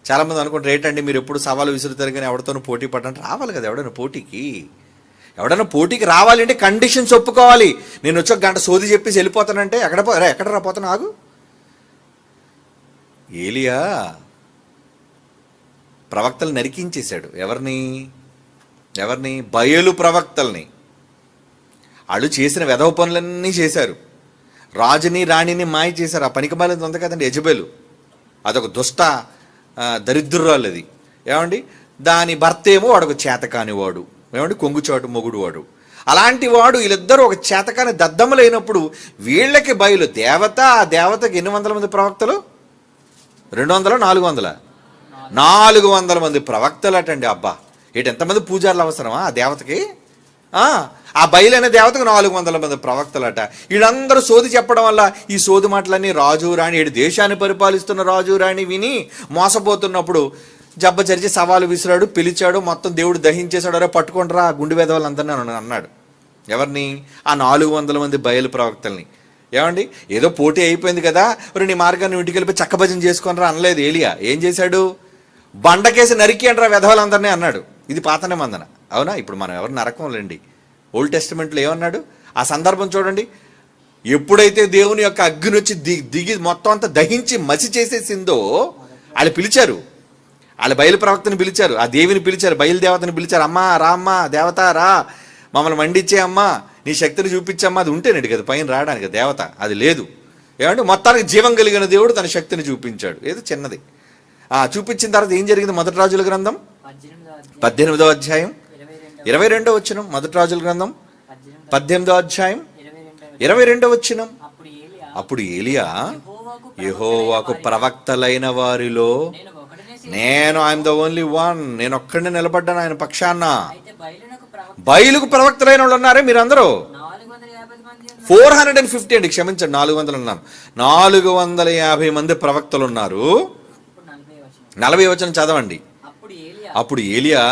చాలామంది అనుకుంటారు ఏంటండి మీరు ఎప్పుడు సవాలు విసురుతారు కానీ ఎవరితోనూ పోటీ పడడానికి రావాలి కదా. ఎవడైనా పోటీకి రావాలంటే కండిషన్స్ ఒప్పుకోవాలి. నేను వచ్చి 1 గంట సోది చెప్పేసి వెళ్ళిపోతానంటే ఎక్కడ రాపోతాను ఆగు. ఏలియా ప్రవక్తలు నరికించేశాడు. ఎవరిని బయలు ప్రవక్తల్ని. వాళ్ళు చేసిన వెధవ పనులన్నీ చేశారు. రాజుని రాణిని మాయ చేశారు. ఆ పనికిమాలింది ఉంది కదండి యజబెలు, అదొక దుష్ట దరిద్రురాలు అది. ఏమండి దాని భర్త ఏమో వాడొక చేతకానివాడు, ఏమండి కొంగుచాటు మొగుడు వాడు. అలాంటి వాడు వీళ్ళిద్దరూ ఒక చేతకాని దద్దమ్మలైనప్పుడు వీళ్ళకి బయలు దేవత. ఆ దేవతకి ఎన్ని వందల మంది ప్రవక్తలు? 200 400 400 మంది ప్రవక్తలు అటండి. అబ్బా ఎంతమంది పూజారులు అవసరమా ఆ దేవతకి? ఆ బయలైన దేవతకు 400 మంది ప్రవక్తలట. వీళ్ళందరూ సోది చెప్పడం వల్ల ఈ సోది మాటలన్నీ రాజు రాణి, దేశాన్ని పరిపాలిస్తున్న రాజు రాణి విని మోసపోతున్నప్పుడు జబ్బ చరిచి సవాలు విసిరాడు, పిలిచాడు, మొత్తం దేవుడు దహించేశాడు. అరే పట్టుకుంటారా ఆ గుండె వేదవాళ్ళందరినీ అన్నాడు. ఎవరిని? ఆ 400 మంది బయలు ప్రవక్తల్ని. ఏమండి ఏదో పోటీ అయిపోయింది కదా, నీ మార్గాన్ని ఇంటికి వెళ్ళిపోయి చక్కభజన చేసుకొనిరా అనలేదు ఏలియా. ఏం చేశాడు? బండకేసి నరికి అంటారా వెధవాళ్ళందరినీ అన్నాడు. ఇది పాత నిబంధన, అవునా? ఇప్పుడు మనం ఎవరు నరకంలేండి. ఓల్డ్ టెస్టిమెంట్లో ఏమన్నాడు? ఆ సందర్భం చూడండి. ఎప్పుడైతే దేవుని యొక్క అగ్ని వచ్చి దిగి మొత్తం అంతా దహించి మసి చేసేసిందో వాళ్ళు పిలిచారు, వాళ్ళ బయలు ప్రవక్తని పిలిచారు, ఆ దేవిని పిలిచారు, బయలుదేవతని పిలిచారు. అమ్మా రా అమ్మా, దేవత రా, మమ్మల్ని మండిచ్చే అమ్మా, నీ శక్తిని చూపించమ్మా. అది ఉంటేనండి కదా పైన రావడానికి దేవత, అది లేదు. ఏమంటే మొత్తానికి జీవం కలిగిన దేవుడు తన శక్తిని చూపించాడు. ఏదో చిన్నది చూపించిన తర్వాత ఏం జరిగింది? మొదటి రాజుల గ్రంథం 18వ అధ్యాయం 22వ వచనం. మొదటి రాజుల గ్రంథం 18వ అధ్యాయం 22వ వచనం. అప్పుడు ఏలియా యెహోవాకు ప్రవక్తలైన వారిలో నేను ఐఎమ్ ద ఓన్లీ వన్, నేను ఒక్కడిని నిలబడ్డాను ఆయన పక్షాన. బయలుకు ప్రవక్తలైన వాళ్ళు ఉన్నారే మీరందరూ 450 అండి, క్షమించండి 400 అన్నాను. 450 మంది ప్రవక్తలు ఉన్నారు. 40వ వచనం చదవండి. అప్పుడు ఏలియా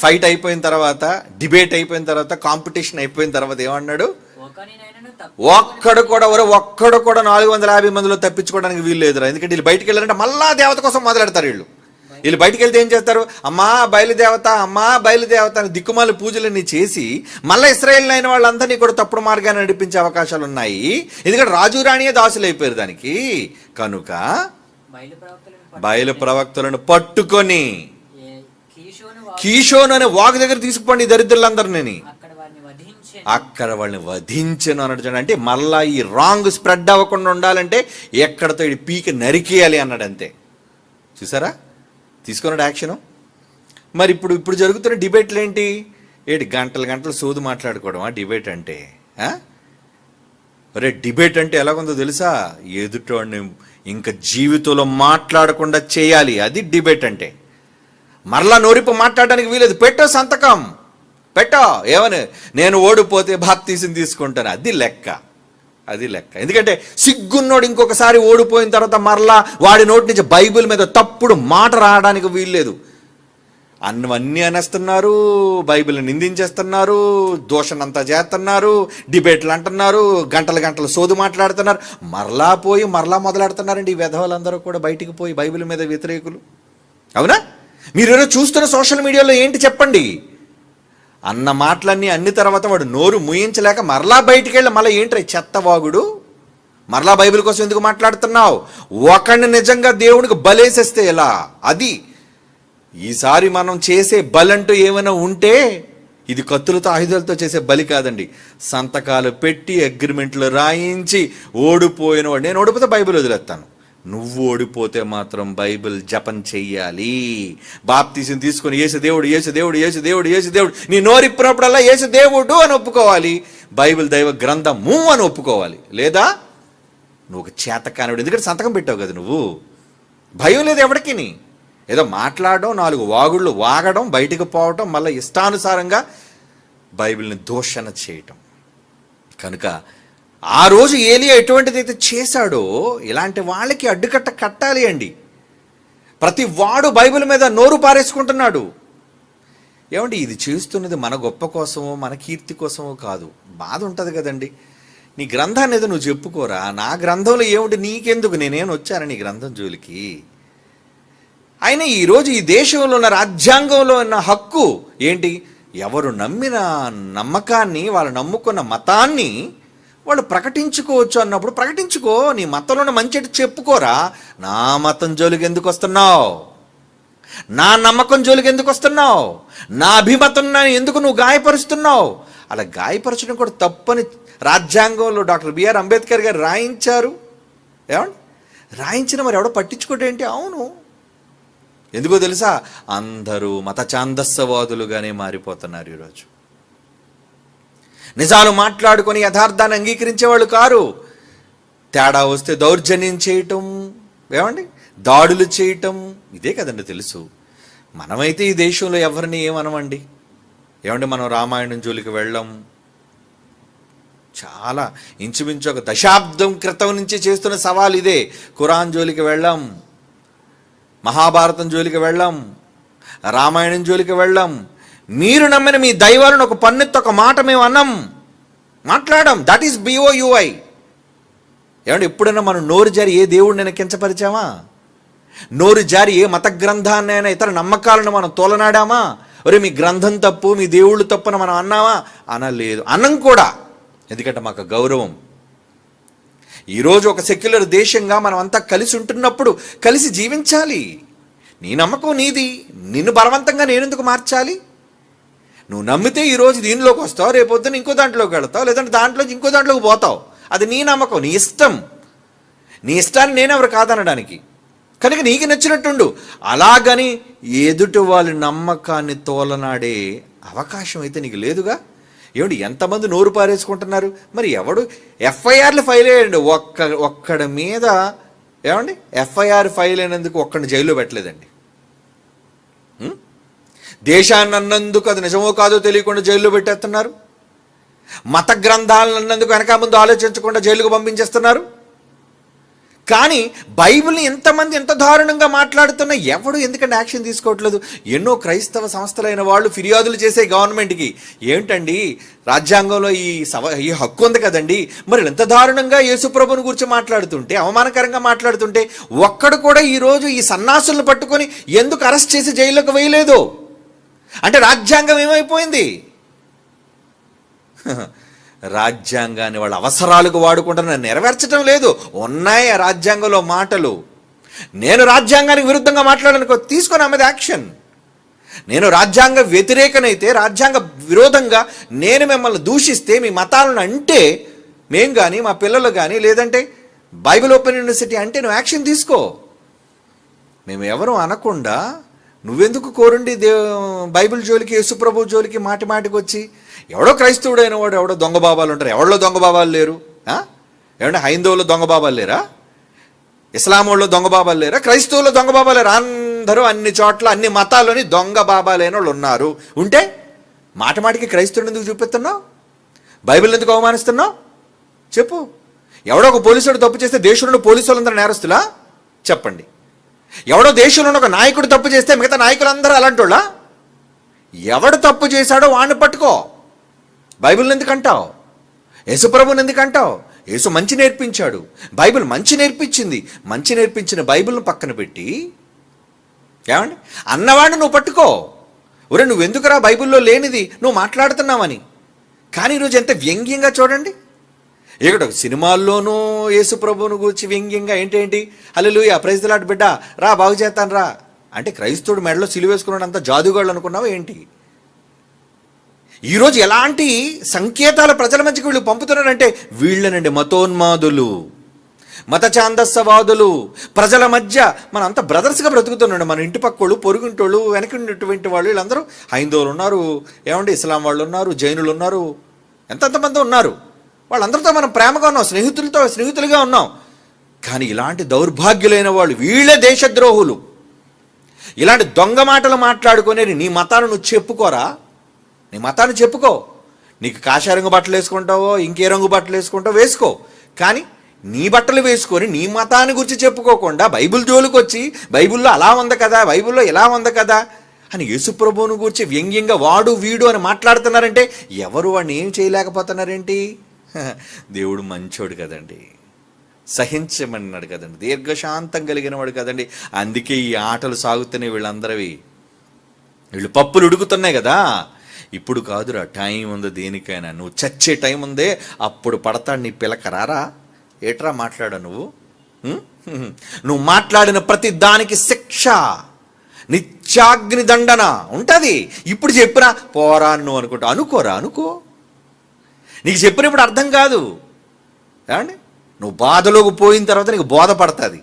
ఫైట్ అయిపోయిన తర్వాత, డిబేట్ అయిపోయిన తర్వాత, కాంపిటీషన్ అయిపోయిన తర్వాత ఏమన్నాడు? ఒక్కడు కూడా 450 మందిలో తప్పించుకోవడానికి వీలు లేదురా. ఎందుకంటే వీళ్ళు బయటికి వెళ్ళారంటే మళ్ళా దేవత కోసం మొదలెడతారు. వీళ్ళు బయటికి వెళ్తే ఏం చేస్తారు? అమ్మా బయలుదేవత, అమ్మా బయలుదేవత అని దిక్కుమాల పూజలన్నీ చేసి మళ్ళీ ఇశ్రాయేల్ అయిన వాళ్ళందరినీ కూడా తప్పుడు మార్గాన్ని నడిపించే అవకాశాలు ఉన్నాయి. ఎందుకంటే రాజు రాణియే దాసులు అయిపోయారు దానికి. కనుక బయలు ప్రవక్తలను పట్టుకొని కీషోను అనే వాగు దగ్గర తీసుకుపోండి దరిద్రులందరినీ, అక్కడ వాళ్ళని వధించను అన్నాడు. అంటే మళ్ళా ఈ రాంగ్ స్ప్రెడ్ అవ్వకుండా ఉండాలంటే ఎక్కడతో ఈ పీక నరికేయాలి అన్నాడు. అంతే. చూసారా తీసుకున్నాడు యాక్షను. మరి ఇప్పుడు జరుగుతున్న డిబేట్లు ఏంటి? గంటలు సోదు మాట్లాడుకోవడం ఆ డిబేట్ అంటే? అరే డిబేట్ అంటే ఎలాగుందో తెలుసా? ఎదుటోడిని ఇంకా జీవితంలో మాట్లాడకుండా చేయాలి, అది డిబేట్ అంటే. మరలా నోరిపు మాట్లాడడానికి వీలేదు. పెట్టో సంతకం పెట్టో, ఏమని నేను ఓడిపోతే బాప్తీసం తీసుకుంటాను, అది లెక్క. ఎందుకంటే సిగ్గున్నోడు ఇంకొకసారి ఓడిపోయిన తర్వాత మరలా వాడి నోటి నుంచి బైబిల్ మీద తప్పుడు మాట రావడానికి వీల్లేదు. అన్నీ అనేస్తున్నారు, బైబిల్ని నిందించేస్తున్నారు, దోషనంతా చేస్తున్నారు, డిబేట్లు అంటున్నారు, గంటలు సోదు మాట్లాడుతున్నారు, మరలా మొదలెడుతున్నారండి ఈ వెధవలందరూ కూడా బయటికి పోయి బైబిల్ మీద వ్యతిరేకులు. అవునా? మీరు చూస్తున్న సోషల్ మీడియాలో ఏంటి చెప్పండి? అన్న మాటలన్నీ అన్ని తర్వాత వాడు నోరు ముయించలేక మరలా బయటికి వెళ్ళి మళ్ళీ ఏంట్రా చెత్తవాగుడు, మరలా బైబిల్ కోసం ఎందుకు మాట్లాడుతున్నావు? ఒకడిని నిజంగా దేవునికి బలేసేస్తే ఎలా? అది ఈసారి మనం చేసే బలంటూ ఏమైనా ఉంటే ఇది కత్తులతో ఆయుధాలతో చేసే బలి కాదండి. సంతకాలు పెట్టి అగ్రిమెంట్లు రాయించి ఓడిపోయిన వాడు, నేను ఓడిపోతే బైబిల్ వదిలేస్తాను, నువ్వు ఓడిపోతే మాత్రం బైబిల్ జపం చెయ్యాలి. బాప్తీసం తీసుకొని యేసు దేవుడు నీ నోరిప్పినప్పుడల్లా యేసు దేవుడు అని ఒప్పుకోవాలి. బైబిల్ దైవ గ్రంథము అని ఒప్పుకోవాలి. లేదా నువ్వు ఒక చేతకానుడు. ఎందుకంటే సంతకం పెట్టావు కదా నువ్వు. భయం లేదు ఎవడికి. ఏదో మాట్లాడడం, 4 వాగుళ్ళు వాగడం, బయటికి పోవటం, మళ్ళీ ఇష్టానుసారంగా బైబిల్ని దూషణ చేయటం. కనుక ఆ రోజు ఏలియా ఎటువంటిదైతే చేశాడో ఇలాంటి వాళ్ళకి అడ్డుకట్ట కట్టాలి అండి. ప్రతి వాడు బైబిల్ మీద నోరు పారేసుకుంటున్నాడు. ఏమండి ఇది చేస్తున్నది మన గొప్ప కోసమో మన కీర్తి కోసమో కాదు. బాధ ఉంటుంది కదండి. నీ గ్రంథాన్ని ఏదో నువ్వు చెప్పుకోరా. నా గ్రంథంలో ఏమిటి నీకెందుకు? నేనేం వచ్చాను నీ గ్రంథం జోలికి? అయినా ఈరోజు ఈ దేశంలో ఉన్న రాజ్యాంగంలో ఉన్న హక్కు ఏంటి? ఎవరు నమ్మిన నమ్మకాన్ని, వాళ్ళు నమ్ముకున్న మతాన్ని వాళ్ళు ప్రకటించుకోవచ్చు అన్నప్పుడు ప్రకటించుకో. నీ మతంలో ఉన్న మంచి చెప్పుకోరా. నా మతం జోలికి ఎందుకు వస్తున్నావు? నా నమ్మకం జోలికి ఎందుకు వస్తున్నావు? నా అభిమతం ఎందుకు నువ్వు గాయపరుస్తున్నావు? అలా గాయపరచడం కూడా తప్పని రాజ్యాంగంలో డాక్టర్ బిఆర్ అంబేద్కర్ గారు రాయించారు. ఏమండి? రాయించిన మరి ఎవడో పట్టించుకోవడం ఏంటి? అవును, ఎందుకో తెలుసా? అందరూ మత ఛాందస్సవాదులుగానే మారిపోతున్నారు ఈరోజు. నిజాలు మాట్లాడుకొని యథార్థాన్ని అంగీకరించేవాళ్ళు కారు. తేడా వస్తే దౌర్జన్యం చేయటం, ఏమండి, దాడులు చేయటం, ఇదే కదండి తెలుసు. మనమైతే ఈ దేశంలో ఎవరిని ఏమనమండి. ఏమండి, మనం రామాయణం జోలికి వెళ్ళం. చాలా ఇంచుమించు ఒక దశాబ్దం క్రితం నుంచి చేస్తున్న సవాల్ ఇదే. ఖురాన్ జోలికి వెళ్ళం, మహాభారతం జోలికి వెళ్ళం, రామాయణం జోలికి వెళ్ళం. మీరు నమ్మిన మీ దైవాలను ఒక పన్నెత్తి ఒక మాట మేము అన్నాం, మాట్లాడాం. That is BOUI. ఏమంటే ఎప్పుడైనా మనం నోరు జారి ఏ దేవుడినైనా కించపరిచామా? నోరు జారి ఏ మత గ్రంథాన్నైనా, ఇతర నమ్మకాలను మనం తోలనాడామా? ఒరే మీ గ్రంథం తప్పు, మీ దేవుళ్ళు తప్పున మనం అన్నామా? అనలేదు, అన్నం కూడా. ఎందుకంటే మాకు గౌరవం. ఈరోజు ఒక సెక్యులర్ దేశంగా మనం అంతా కలిసి ఉంటున్నప్పుడు కలిసి జీవించాలి. నీ నమ్మకం నీది, నిన్ను బలవంతంగా నేనెందుకు మార్చాలి? నువ్వు నమ్మితే ఈరోజు దీనిలోకి వస్తావు, రేపొద్దున ఇంకో దాంట్లోకి వెళతావు, లేదంటే దాంట్లోకి ఇంకో దాంట్లోకి పోతావు. అది నీ నమ్మకం, నీ ఇష్టం. నీ ఇష్టాన్ని నేనెవరు కాదనడానికి. కనుక నీకు నచ్చినట్టుండు. అలాగని ఎదుటి వాళ్ళ నమ్మకాన్ని తోలనాడే అవకాశం అయితే నీకు లేదుగా. ఏమిటి, ఎంతమంది నోరు పారేసుకుంటున్నారు? మరి ఎవడు FIRలు ఫైల్ అయ్యండి, ఒక్కడి మీద ఏమండి FIR ఫైల్ అయినందుకు ఒక్కడిని జైల్లో పెట్టలేదండి. దేశాన్ని అన్నందుకు అది నిజమో కాదో తెలియకుండా జైల్లో పెట్టేస్తున్నారు. మత గ్రంథాలను అన్నందుకు వెనక ముందు ఆలోచించకుండా జైలుకు పంపించేస్తున్నారు. కానీ బైబిల్ని ఎంతమంది ఎంత దారుణంగా మాట్లాడుతున్నా ఎవడు ఎందుకంటే యాక్షన్ తీసుకోవట్లేదు? ఎన్నో క్రైస్తవ సంస్థలైన వాళ్ళు ఫిర్యాదులు చేసే గవర్నమెంట్కి, ఏమిటండి రాజ్యాంగంలో ఈ హక్కు ఉంది కదండి, మరి ఎంత దారుణంగా యేసుప్రభుని గురించి మాట్లాడుతుంటే, అవమానకరంగా మాట్లాడుతుంటే ఒక్కడు కూడా ఈరోజు ఈ సన్నాసులను పట్టుకొని ఎందుకు అరెస్ట్ చేసి జైల్లోకి వేయలేదు? అంటే రాజ్యాంగం ఏమైపోయింది? రాజ్యాంగాన్ని వాళ్ళ అవసరాలకు వాడుకుంటున్న నెరవేర్చడం లేదు. ఉన్నాయి ఆ రాజ్యాంగంలో మాటలు. నేను రాజ్యాంగానికి విరుద్ధంగా మాట్లాడనుకో, తీసుకొని ఆమె యాక్షన్. నేను రాజ్యాంగ వ్యతిరేకనైతే, రాజ్యాంగ విరోధంగా నేను మిమ్మల్ని దూషిస్తే, మీ మతాలను అంటే, మేం కానీ మా పిల్లలు కానీ, లేదంటే బైబిల్ ఓపెన్ యూనివర్సిటీ అంటే నువ్వు యాక్షన్ తీసుకో. మేము ఎవరు అనకుండా నువ్వెందుకు కోరండి బైబిల్ జోలికి, యేసుప్రభు జోలికి మాటికి వచ్చి? ఎవడో క్రైస్తవుడైన వాడు ఎవడో దొంగ బాబాలు ఉంటారు. ఎవరిలో దొంగ బాబాలు లేరు? ఏమంటే హైందవుల్లో దొంగ బాబాలు లేరా? ఇస్లాం వాళ్ళు దొంగ బాబాలు లేరా? క్రైస్తవుల్లో దొంగ బాబాలు లేరా? అందరూ అన్ని చోట్ల అన్ని మతాల్లోని దొంగ బాబాలైన వాళ్ళు ఉన్నారు. ఉంటే మాటికి క్రైస్తవుని ఎందుకు చూపిస్తున్నావు? బైబిల్ ఎందుకు అవమానిస్తున్నావు? చెప్పు. ఎవడో ఒక పోలీసుడు తప్పు చేస్తే దేశంలో పోలీసు వాళ్ళందరూ నేరస్తులా? చెప్పండి. ఎవడో దేశంలో ఒక నాయకుడు తప్పు చేస్తే మిగతా నాయకులందరూ అలాంటోళ్ళా? ఎవడు తప్పు చేశాడో వాడిని పట్టుకో. బైబిల్ని ఎందుకు అంటావు? యేసుప్రభుని ఎందుకు అంటావు? యేసు మంచి నేర్పించాడు, బైబిల్ మంచి నేర్పించింది. మంచి నేర్పించిన బైబిల్ను పక్కన పెట్టి ఏమండి అన్నవాడిని నువ్వు పట్టుకో. ఒరే నువ్వెందుకురా బైబిల్లో లేనిది నువ్వు మాట్లాడుతున్నావని. కానీ ఈరోజు ఎంత వ్యంగ్యంగా చూడండి. ఇక్కడ సినిమాల్లోనూ యేసుప్రభుని గురించి వ్యంగ్యంగా ఏంటేంటి, హల్లెలూయా ప్రైజ్ ది లార్డ్ బిడ్డ రా బాగు చేస్తాను రా అంటే క్రైస్తవుడు మెడలో సిలువేసుకున్నాడు అంతా జాదుగాళ్ళు అనుకున్నావు ఏంటి? ఈరోజు ఎలాంటి సంకేతాల ప్రజల మధ్యకి వీళ్ళు పంపుతున్నారంటే, వీళ్ళనండి మతోన్మాదులు, మత ఛాందస్సవాదులు. ప్రజల మధ్య మనం అంతా బ్రదర్స్గా బ్రతుకుతున్నాడు. మన ఇంటి పక్కోళ్ళు, పొరుగుంటోళ్ళు, వెనక ఉన్నటువంటి వాళ్ళు వీళ్ళందరూ హైందవులు ఉన్నారు, ఏమంటే ఇస్లాం వాళ్ళు ఉన్నారు, జైనులు ఉన్నారు, ఎంతమంది ఉన్నారు. వాళ్ళందరితో మనం ప్రేమగా ఉన్నాం, స్నేహితులుగా ఉన్నాం. కానీ ఇలాంటి దౌర్భాగ్యులైన వాళ్ళు వీళ్ళే దేశద్రోహులు. ఇలాంటి దొంగ మాటలు మాట్లాడుకునేది నీ మతాన్ని నువ్వు చెప్పుకోరా? నీ మతాన్ని చెప్పుకో. నీకు కాషాయ రంగు బట్టలు వేసుకుంటావో ఇంకే రంగు బట్టలు వేసుకుంటావో వేసుకో. కానీ నీ బట్టలు వేసుకొని నీ మతాన్ని గురించి చెప్పుకోకుండా బైబిల్ జోలికి వచ్చి బైబిల్లో అలా ఉంది కదా, బైబిల్లో ఇలా ఉంది కదా అని యేసుప్రభువుని గురించి వ్యంగ్యంగా వాడు వీడు అని మాట్లాడుతున్నారంటే ఎవరు వాడిని ఏం చేయలేకపోతున్నారేంటి? దేవుడు మంచోడు కదండి. సహించమన్నాడు కదండి, దీర్ఘశాంతం కలిగిన వాడు కదండి. అందుకే ఈ ఆటలు సాగుతున్నాయి వీళ్ళందరివి. వీళ్ళు పప్పులు ఉడుకుతున్నాయి కదా. ఇప్పుడు కాదురా, టైం ఉంది దేనికైనా. నువ్వు చచ్చే టైం ఉందే, అప్పుడు పడతాడు నీ పిలక. రారా, ఏట్రా మాట్లాడా నువ్వు? నువ్వు మాట్లాడిన ప్రతి దానికి శిక్ష, నిత్యాగ్ని దండన ఉంటుంది. ఇప్పుడు చెప్పినా పోరా నువ్వు అనుకుంటా. అనుకోరా, అనుకో. నీకు చెప్పినప్పుడు అర్థం కాదు ఏమండి. నువ్వు బాధలోకి పోయిన తర్వాత నీకు బోధపడుతుంది.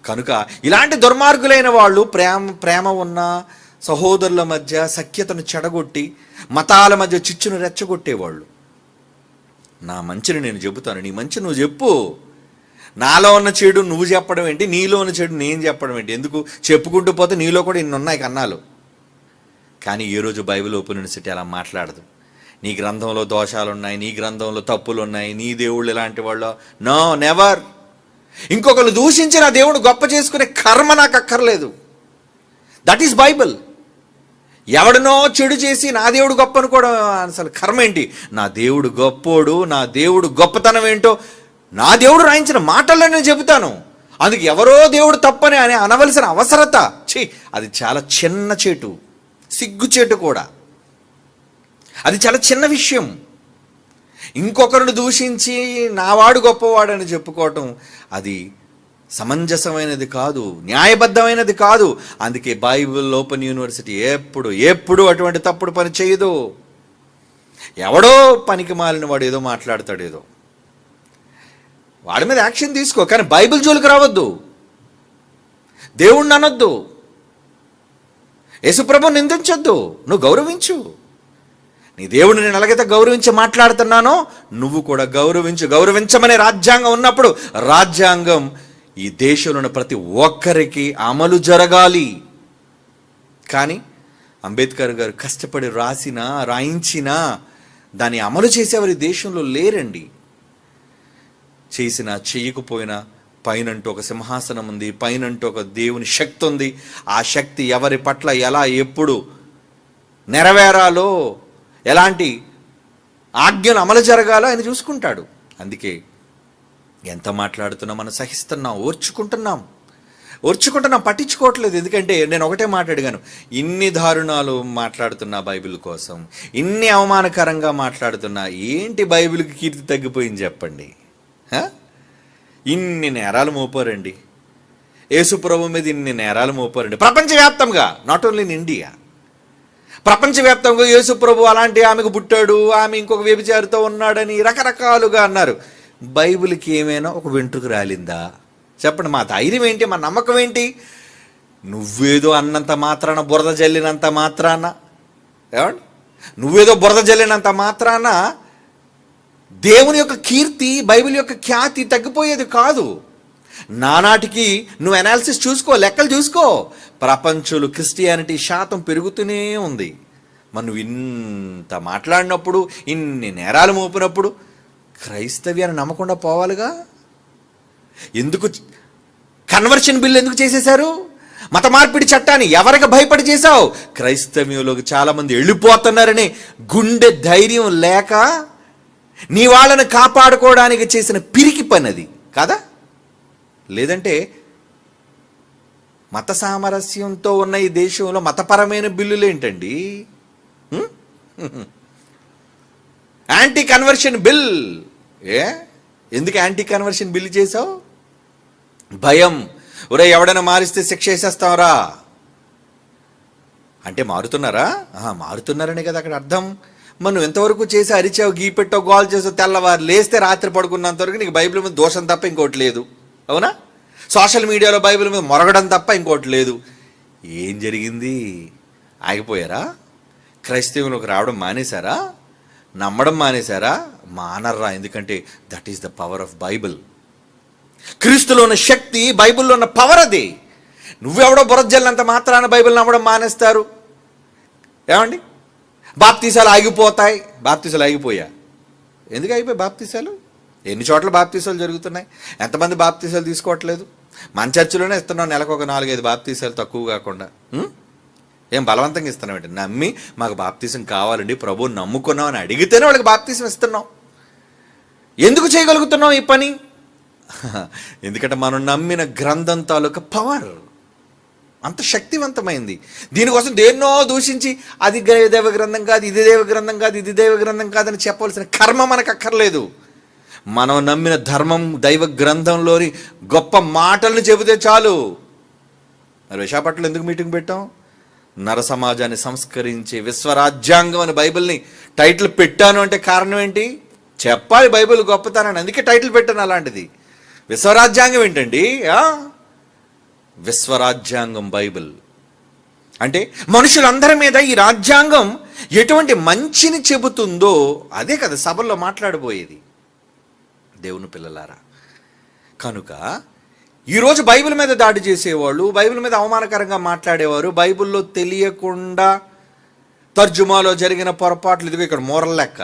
కనుక ఇలాంటి దుర్మార్గులైన వాళ్ళు ప్రేమ ఉన్న సహోదరుల మధ్య సఖ్యతను చెడగొట్టి మతాల మధ్య చిచ్చును రెచ్చగొట్టేవాళ్ళు. నా మంచిని నేను చెబుతాను, నీ మంచి నువ్వు చెప్పు. నాలో ఉన్న చెడు నువ్వు చెప్పడం ఏంటి, నీలో ఉన్న చెడు నేను చెప్పడం ఏంటి? ఎందుకు చెప్పుకుంటూ పోతే నీలో కూడా ఇన్ని ఉన్నాయి కన్నాలు. కానీ ఈ రోజు బైబిల్ ఓపెన్ యూనివర్సిటీ అలా మాట్లాడదు. నీ గ్రంథంలో దోషాలు ఉన్నాయి, నీ గ్రంథంలో తప్పులు ఉన్నాయి, నీ దేవుళ్ళు ఇలాంటి వాళ్ళు. No, never. ఇంకొకరు దూషించి నా దేవుడు గొప్ప చేసుకునే కర్మ నాకు అక్కర్లేదు. That is Bible. ఎవడనో చెడు చేసి నా దేవుడు గొప్ప అనుకోవడం అసలు కర్మ ఏంటి? నా దేవుడు గొప్పోడు, నా దేవుడు గొప్పతనం ఏంటో నా దేవుడు రాయించిన మాటల్లో నేను చెబుతాను. అందుకు ఎవరో దేవుడు తప్పని అని అనవలసిన అవసరత అది చాలా చిన్న చేటు, సిగ్గుచేటు కూడా. అది చాలా చిన్న విషయం. ఇంకొకరిని దూషించి నావాడు గొప్పవాడని చెప్పుకోవటం అది సమంజసమైనది కాదు, న్యాయబద్ధమైనది కాదు. అందుకే బైబిల్ ఓపెన్ యూనివర్సిటీ ఎప్పుడు అటువంటి తప్పుడు పని చేయదు. ఎవడో పనికి మాలిన వాడు ఏదో మాట్లాడతాడు, ఏదో వాడి మీద యాక్షన్ తీసుకో, కానీ బైబిల్ జోలికి రావద్దు. దేవుణ్ణి అనొద్దు, యేసుప్రభుని నిందించొద్దు. నువ్వు గౌరవించు. నీ దేవుడిని నేను ఎలాగైతే గౌరవించి మాట్లాడుతున్నానో నువ్వు కూడా గౌరవించు. గౌరవించమనే రాజ్యాంగం ఉన్నప్పుడు రాజ్యాంగం ఈ దేశంలో ఉన్న ప్రతి ఒక్కరికి అమలు జరగాలి. కానీ అంబేద్కర్ గారు కష్టపడి రాయించినా దాన్ని అమలు చేసేవారు ఈ దేశంలో లేరండి. చేసినా చేయకపోయినా పైనంటూ ఒక సింహాసనం ఉంది, పైనంటూ ఒక దేవుని శక్తి ఉంది. ఆ శక్తి ఎవరి పట్ల ఎలా ఎప్పుడు నెరవేరాలో, ఎలాంటి ఆజ్ఞలు అమలు జరగాలో ఆయన చూసుకుంటాడు. అందుకే ఎంత మాట్లాడుతున్నా మనం సహిస్తున్నాం, ఓర్చుకుంటున్నాం, పట్టించుకోవట్లేదు. ఎందుకంటే నేను ఒకటే మాట్లాడగాను, ఇన్ని దారుణాలు మాట్లాడుతున్నా బైబిల్ కోసం, ఇన్ని అవమానకరంగా మాట్లాడుతున్నా, ఏంటి బైబిల్కి కీర్తి తగ్గిపోయింది చెప్పండి? ఇన్ని నేరాలు మోపారండి, యేసుప్రభు మీద ఇన్ని నేరాలు మోపారండి ప్రపంచవ్యాప్తంగా, నాట్ ఓన్లీ ఇన్ ఇండియా. ప్రపంచవ్యాప్తంగా యేసుప్రభు అలాంటి ఆమెకు పుట్టాడు, ఆమె ఇంకొక వ్యభిచారితో ఉన్నాడని రకరకాలుగా అన్నారు. బైబిల్కి ఏమైనా ఒక వెంట్రుకు రాలిందా చెప్పండి? మా ధైర్యం ఏంటి, మా నమ్మకం ఏంటి? నువ్వేదో అన్నంత మాత్రాన, బురద జల్లినంత మాత్రాన, ఏమండి, నువ్వేదో బురద జల్లినంత మాత్రాన దేవుని యొక్క కీర్తి, బైబిల్ యొక్క ఖ్యాతి తగ్గిపోయేది కాదు. నానాటికి నువ్వు అనాలిసిస్ చూసుకో, లెక్కలు చూసుకో, ప్రపంచంలో క్రిస్టియానిటీ శాతం పెరుగుతూనే ఉంది. మరి నువ్వు ఇంత మాట్లాడినప్పుడు, ఇన్ని నేరాలు మోపినప్పుడు క్రైస్తవ్యాన్ని నమ్మకుండా పోవాలిగా. ఎందుకు కన్వర్షన్ బిల్ ఎందుకు చేసేశారు? మత మార్పిడి చట్టాన్ని ఎవరికి భయపడి చేశావు? క్రైస్తవ్యంలోకి చాలామంది వెళ్ళిపోతున్నారని గుండె ధైర్యం లేక నీ వాళ్ళని కాపాడుకోవడానికి చేసిన పిరికి పని అది కాదా? లేదంటే మత సామరస్యంతో ఉన్న ఈ దేశంలో మతపరమైన బిల్లులు ఏంటండి? Anti conversion bill. ఎందుకు యాంటీ కన్వర్షన్ బిల్ చేసావు? భయం. ఒరే, ఎవడైనా మారిస్తే శిక్ష వేసేస్తావరా అంటే మారుతున్నారా? మారుతున్నారనే కదా అక్కడ అర్థం. మనం ఎంతవరకు చేసి అరిచావు, గీ పెట్టావు, గోల్ చేసావు, తెల్లవారు లేస్తే రాత్రి పడుకున్నంత వరకు నీకు బైబిల్ మీద దోషం తప్ప ఇంకోటి లేదు, అవునా? సోషల్ మీడియాలో బైబిల్ మీద మొరగడం తప్ప ఇంకోటి లేదు. ఏం జరిగింది? ఆగిపోయారా? క్రైస్తవంలోకి రావడం మానేశారా? నమ్మడం మానేశారా? మానర్రా. ఎందుకంటే that is the power of Bible. క్రీస్తులో ఉన్న శక్తి, బైబిల్లో ఉన్న పవర్ అది. నువ్వెవడో బురజల్లంత మాత్రాన బైబిల్ నమ్మడం మానేస్తారు? ఏమండి, బాప్తీసాలు ఆగిపోతాయి. బాప్తీసాలు ఆగిపోయా? ఎందుకు ఆగిపోయాయి బాప్తీసాలు? ఎన్ని చోట్ల బాప్తీసాలు జరుగుతున్నాయి? ఎంతమంది బాప్తీసాలు తీసుకోవట్లేదు? మన చర్చిలోనే ఇస్తున్నాం నెలకు ఒక 4-5 బాప్తీసాలు తక్కువ కాకుండా. ఏం బలవంతంగా ఇస్తున్నామంటే, నమ్మి మాకు బాప్తీసం కావాలండి, ప్రభువుని నమ్ముకున్నాం అని అడిగితేనే వాళ్ళకి బాప్తీసం ఇస్తున్నాం. ఎందుకు చేయగలుగుతున్నాం ఈ పని? ఎందుకంటే మనం నమ్మిన గ్రంథం తాలూకా పవర్ అంత శక్తివంతమైంది. దీనికోసం దేన్నో దూషించి అది దైవ గ్రంథం కాదు, ఇది దైవ గ్రంథం కాదు, ఇది దైవ గ్రంథం కాదని చెప్పవలసిన కర్మ మనకు అక్కర్లేదు. మనం నమ్మిన ధర్మం దైవ గ్రంథంలోని గొప్ప మాటలను చెబితే చాలు. మరి విశాఖపట్నంలో ఎందుకు మీటింగ్ పెట్టాం? నర సమాజాన్ని సంస్కరించే విశ్వరాజ్యాంగం అని బైబిల్ని టైటిల్ పెట్టాను అంటే కారణం ఏంటి? చెప్పాలి బైబిల్ గొప్పతనాన్ని. అందుకే టైటిల్ పెట్టాను అలాంటిది. విశ్వరాజ్యాంగం ఏంటండి? విశ్వరాజ్యాంగం బైబిల్ అంటే మనుషులందరి మీద ఈ రాజ్యాంగం ఎటువంటి మంచిని చెబుతుందో అదే కదా సభల్లో మాట్లాడబోయేది. దేవుని పిల్లలారా, కనుక ఈరోజు బైబిల్ మీద దాడి చేసేవాళ్ళు, బైబిల్ మీద అవమానకరంగా మాట్లాడేవారు, బైబిల్లో తెలియకుండా తర్జుమాలో జరిగిన పొరపాట్లు, ఇదిగో ఇక్కడ మోరల్ లెక్క.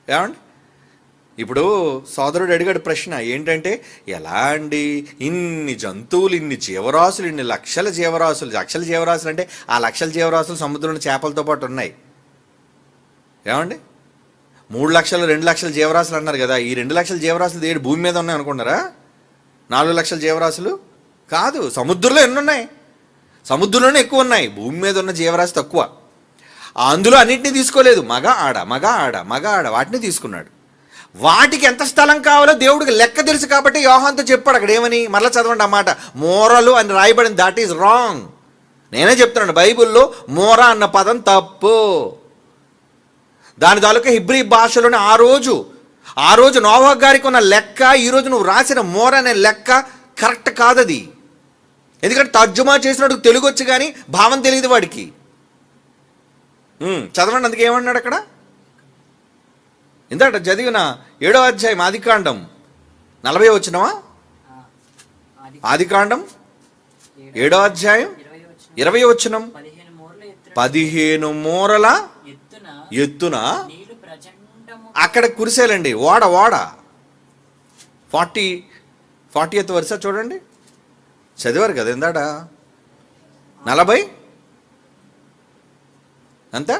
ఏమండి, ఇప్పుడు సోదరుడు అడిగాడు ప్రశ్న ఏంటంటే, ఎలా అండి ఇన్ని జంతువులు, ఇన్ని జీవరాశులు, ఇన్ని లక్షల జీవరాశులు అంటే ఆ లక్షల జీవరాశులు సముద్రంలో చేపలతో పాటు ఉన్నాయి. ఏమండి, 3 లక్షలు 2 లక్షల జీవరాశులు అన్నారు కదా. ఈ 2 లక్షల జీవరాశులు ఏడు భూమి మీద ఉన్నాయి అనుకున్నారా? 4 లక్షల జీవరాశులు కాదు. సముద్రంలో ఎన్ని ఉన్నాయి? సముద్రంలోనే ఎక్కువ ఉన్నాయి. భూమి మీద ఉన్న జీవరాశి తక్కువ. అందులో అన్నింటినీ తీసుకోలేదు. మగ ఆడ వాటిని తీసుకున్నాడు. వాటికి ఎంత స్థలం కావాలో దేవుడికి లెక్క తెలుసు కాబట్టి యోహానుతో చెప్పాడు. అక్కడ ఏమని? మరలా చదవండి అన్నమాట. మోరలు అని రాయబడింది. That is wrong. నేనే చెప్తున్నాను, బైబిల్లో మోర అన్న పదం తప్పు. దాని తాలూకా హిబ్రీ భాషలోని ఆ రోజు నోవహు గారికి ఉన్న లెక్క, ఈరోజు నువ్వు రాసిన మోర అనే లెక్క కరెక్ట్ కాదది. ఎందుకంటే తర్జుమా చేసినట్టు తెలుగు వచ్చి కానీ భావం తెలియదు వాడికి. చదవండి, అందుకే ఏమన్నాడు అక్కడ? ఇందాక చదివిన 7వ అధ్యాయం ఆదికాండం 40వ వచనమా? ఆదికాండం 7వ అధ్యాయం 20వ వచనం. 15 మూరల ఎత్తున అక్కడ కురిసేలండి. ఓడ 40th వరుస చూడండి, చదివారు కదా ఇందాడ. 40 అంతా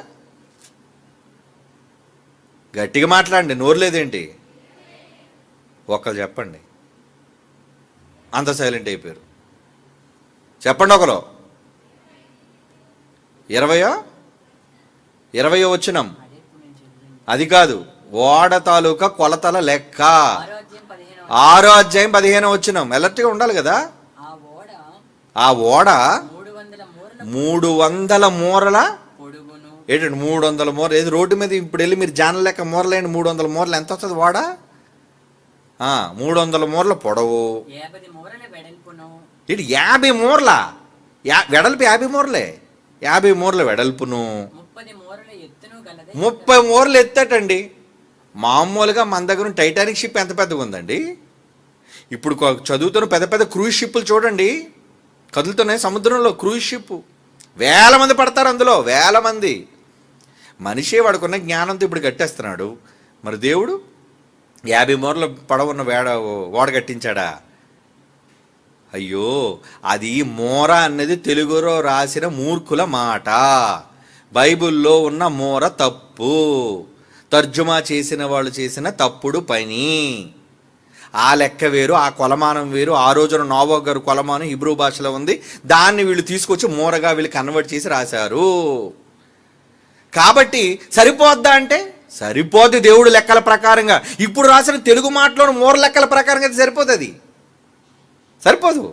గట్టిగా మాట్లాడండి, నోరు లేదేంటి? ఒకరు చెప్పండి. అంత సైలెంట్ అయిపోయారు. చెప్పండి ఒకరు. 20వ వచనం. అది కాదు, ఓడ తాలూకా కొలతల లెక్క. 6వ అధ్యాయం 15వ వచనం. ఎలర్ట్గా ఉండాలి కదా. ఆ ఓడ 300 మూరల ఏంటండి? 300 మూరలు. ఏది రోడ్డు మీద ఇప్పుడు వెళ్ళి మీరు జాన లెక్క మూరలేండి. 300 మూరలు ఎంత వస్తుంది ఓడ? 300 మూరల పొడవు. ఇటు 50 మూరల వెడల్పు. 50 మూరలే. 50 మూరల వెడల్పును, 30 మూరలు ఎత్తటండి. మామూలుగా మన దగ్గర టైటానిక్ షిప్ ఎంత పెద్దగా ఉందండి. ఇప్పుడు చదువుతున్న పెద్ద పెద్ద క్రూజ్ షిప్పులు చూడండి, కదులుతున్నాయి సముద్రంలో. క్రూజ్ షిప్ 1000 మంది పడతారు అందులో, 1000 మంది. మనిషే వాడుకున్న జ్ఞానంతో ఇప్పుడు కట్టేస్తున్నాడు. మరి దేవుడు 50 మూరల పడవున్న ఓడ కట్టించాడా? అయ్యో, అది మోర అన్నది తెలుగులో రాసిన మూర్ఖుల మాట. బైబిల్లో ఉన్న మోర తప్పు. తర్జుమా చేసిన వాళ్ళు చేసిన తప్పుడు పని. ఆ లెక్క వేరు, ఆ కొలమానం వేరు. ఆ రోజున నోవహు గారు కొలమానం హిబ్రూ భాషలో ఉంది. దాన్ని వీళ్ళు తీసుకొచ్చి మోరగా వీళ్ళు కన్వర్ట్ చేసి రాశారు. కాబట్టి సరిపోద్దా అంటే సరిపోద్ది. దేవుడు లెక్కల ప్రకారంగా ఇప్పుడు రాసిన తెలుగు మాటలోని మోర లెక్కల ప్రకారంగా సరిపోతుంది, సరిపోదు.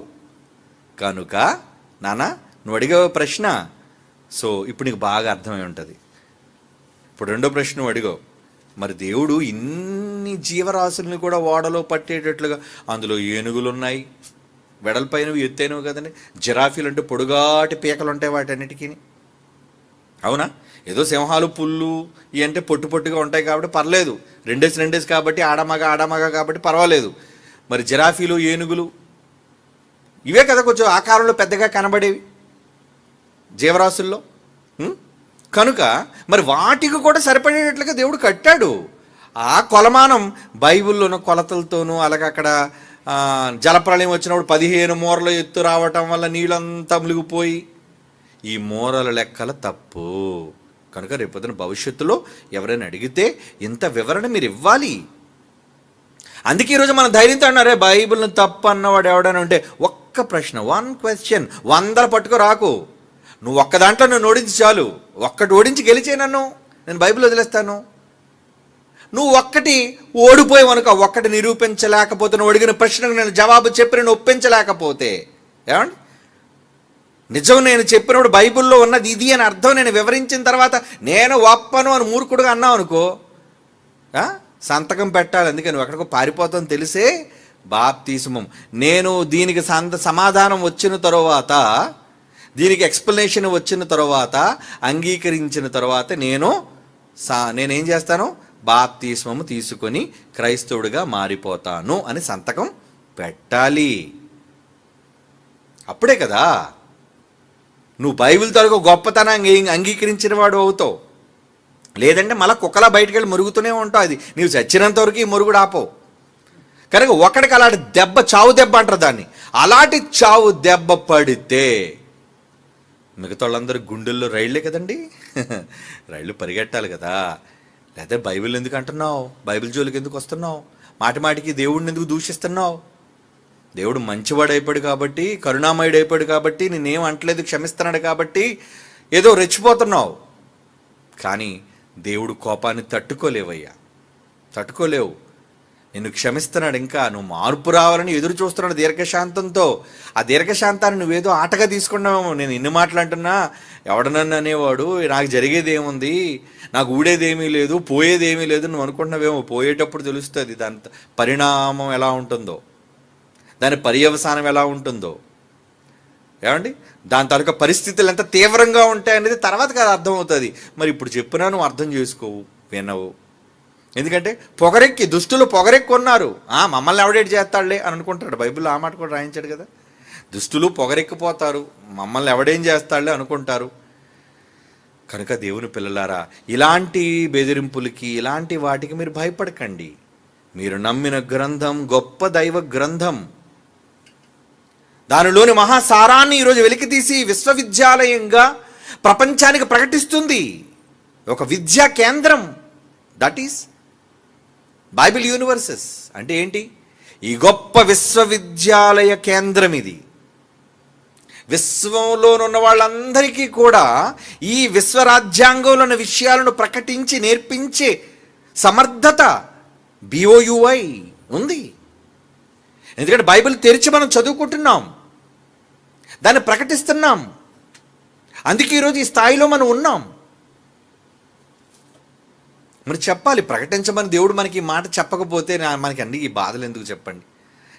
కనుక నాన్న, నువ్వు అడిగే ప్రశ్న సో ఇప్పుడు నీకు బాగా అర్థమై ఉంటుంది. ఇప్పుడు రెండో ప్రశ్న నువ్వు అడిగావు, మరి దేవుడు ఇన్ని జీవరాశుల్ని కూడా ఓడలో పట్టేటట్లుగా, అందులో ఏనుగులు ఉన్నాయి, వెడల్పైనవి ఎత్తైనవి కదండి. జిరాఫీలు అంటే పొడుగాటి పీకలు ఉంటాయి వాటన్నిటికీ, అవునా? ఏదో సింహాలు పుల్లు ఇవి అంటే పొట్టుగా ఉంటాయి కాబట్టి పర్లేదు. 2 కాబట్టి ఆడమగ కాబట్టి పర్వాలేదు. మరి జిరాఫీలు, ఏనుగులు ఇవే కదా కొంచెం ఆకారంలో పెద్దగా కనబడేవి జీవరాశుల్లో. కనుక మరి వాటికి కూడా సరిపడేటట్లుగా దేవుడు కట్టాడు. ఆ కొలమానం బైబిల్లో ఉన్న కొలతలతోనూ, అలాగే అక్కడ జలప్రళయం వచ్చినప్పుడు 15 మూరల ఎత్తు రావటం వల్ల నీళ్ళంతా మునిగిపోయి ఈ మూరల లెక్కల తప్పు. కనుక రేపొద్దున భవిష్యత్తులో ఎవరైనా అడిగితే ఇంత వివరణ మీరు ఇవ్వాలి. అందుకే ఈరోజు మన ధైర్యంతో అన్నారే బైబిల్ని తప్పు అన్నవాడు ఎవడని ఉంటే ఒక్క ప్రశ్న, 1 క్వశ్చన్, 100 పట్టుకు రాకు. నువ్వు ఒక్క దాంట్లో నువ్వు ఓడించి చాలు. ఒక్కటి ఓడించి గెలిచే నన్ను, నేను బైబిల్ వదిలేస్తాను. నువ్వు ఒక్కటి ఓడిపోయి అనుకో, ఒక్కటి నిరూపించలేకపోతే, నువ్వు అడిగిన ప్రశ్నకు నేను జవాబు చెప్పి నేను ఒప్పించలేకపోతే, ఏమండి నిజం నేను చెప్పినప్పుడు బైబిల్లో ఉన్నది ఇది అని అర్థం నేను వివరించిన తర్వాత నేను ఒప్పను అని మూర్ఖుడుగా అన్నావు అనుకో, సంతకం పెట్టాలి. అందుకే నువ్వు ఎక్కడికో పారిపోతావు తెలిసే బాప్తిస్మం. నేను దీనికి సమాధానం వచ్చిన తరువాత, దీనికి ఎక్స్ప్లెనేషన్ వచ్చిన తర్వాత, అంగీకరించిన తర్వాత నేనేం చేస్తాను, బాప్తిస్మము తీసుకొని క్రైస్తవుడిగా మారిపోతాను అని సంతకం పెట్టాలి. అప్పుడే కదా నువ్వు బైబిల్ తాలూకు గొప్పతనాన్ని అంగీకరించిన వాడు అవుతావు. లేదంటే మళ్ళీ కుక్కలా బయటకు వెళ్ళి మురుగుతూనే ఉంటావు. అది నీవు చచ్చినంత వరకు ఈ మురుగుడు ఆపవు. కనుక ఒకడికి అలాంటి దెబ్బ, చావు దెబ్బ అంటారు దాన్ని, అలాంటి చావు దెబ్బ పడితే మిగతా వాళ్ళందరూ గుండెల్లో రైళ్లే కదండి. రైళ్ళు పరిగెట్టాలి కదా. లేదా బైబిల్ ఎందుకు అంటున్నావు, బైబిల్ జోలికి ఎందుకు వస్తున్నావు, మాటి మాటికి దేవుడిని ఎందుకు దూషిస్తున్నావు? దేవుడు మంచివాడు అయిపోయాడు కాబట్టి, కరుణామయుడు అయిపోయాడు కాబట్టి, నేనేం అంటలేదు, క్షమిస్తున్నాడు కాబట్టి ఏదో రెచ్చిపోతున్నావు. కానీ దేవుడు కోపాన్ని తట్టుకోలేవయ్యా, తట్టుకోలేవు. నిన్ను క్షమిస్తున్నాడు, ఇంకా నువ్వు మార్పు రావాలని ఎదురు చూస్తున్నాడు దీర్ఘశాంతంతో. ఆ దీర్ఘశాంతాన్ని నువ్వేదో ఆటగా తీసుకున్నావేమో. నేను ఇన్ని మాటలు అంటున్నా, ఎవడనన్ను అనేవాడు, నాకు జరిగేది ఏముంది, నాకు ఊడేదేమీ లేదు, పోయేదేమీ లేదు నువ్వు అనుకుంటున్నావేమో. పోయేటప్పుడు తెలుస్తుంది దాని పరిణామం ఎలా ఉంటుందో, దాని పర్యవసానం ఎలా ఉంటుందో. ఏమండి దాని తాలూకా పరిస్థితులు ఎంత తీవ్రంగా ఉంటాయనేది తర్వాత కదా అర్థమవుతుంది. మరి ఇప్పుడు చెప్పినా నువ్వు అర్థం చేసుకోవు, వినవు. ఎందుకంటే పొగరెక్కి, దుష్టులు పొగరెక్కి ఉన్నారు. మమ్మల్ని ఎవడేటి చేస్తాడులే అని అనుకుంటాడు. బైబిల్లో ఆ మాట కూడా రాయించాడు కదా, దుష్టులు పొగరెక్కిపోతారు, మమ్మల్ని ఎవడేం చేస్తాడులే అనుకుంటారు. కనుక దేవుని పిల్లలారా, ఇలాంటి బెదిరింపులకి, ఇలాంటి వాటికి మీరు భయపడకండి. మీరు నమ్మిన గ్రంథం గొప్ప దైవ గ్రంథం. దానిలోని మహాసారాన్ని ఈరోజు వెలికితీసి విశ్వవిద్యాలయంగా ప్రపంచానికి ప్రకటిస్తుంది. ఒక విద్యా కేంద్రం, దట్ ఈస్ బైబిల్ యూనివర్సెస్. అంటే ఏంటి? ఈ గొప్ప విశ్వవిద్యాలయ కేంద్రం ఇది. విశ్వంలోనున్న వాళ్ళందరికీ కూడా ఈ విశ్వరాజ్యాంగంలోని విషయాలను ప్రకటించి నేర్పించే సమర్థత BOUI ఉంది. ఎందుకంటే బైబిల్ తెరిచి మనం చదువుకుంటున్నాం, దాన్ని ప్రకటిస్తున్నాం. అందుకే ఈరోజు ఈ స్థాయిలో మనం ఉన్నాం. మరి చెప్పాలి, ప్రకటించమని దేవుడు మనకి ఈ మాట చెప్పకపోతే మనకి అన్ని ఈ బాధలు ఎందుకు చెప్పండి?